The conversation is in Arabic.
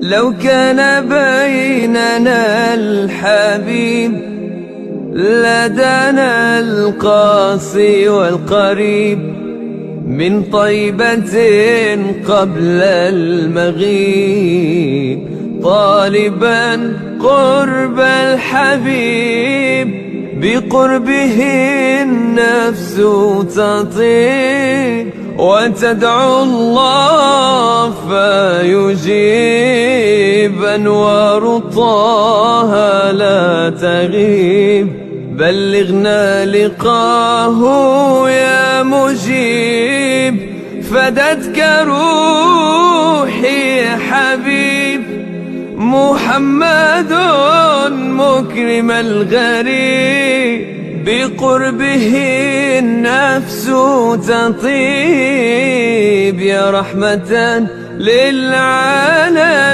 لو كان بيننا الحبيب لدانا القاصي والقريب من طيبة قبل المغيب، طالبا قرب الحبيب بقربه النفس تطيب، وتدعو الله فيجيب، أنوار طه لا تغيب. بلغنا لقاه يا مجيب، فدتك روحي يا حبيب، محمد مكرم الغريب بقربه النفس تطيب، يا رحمة للعالمين.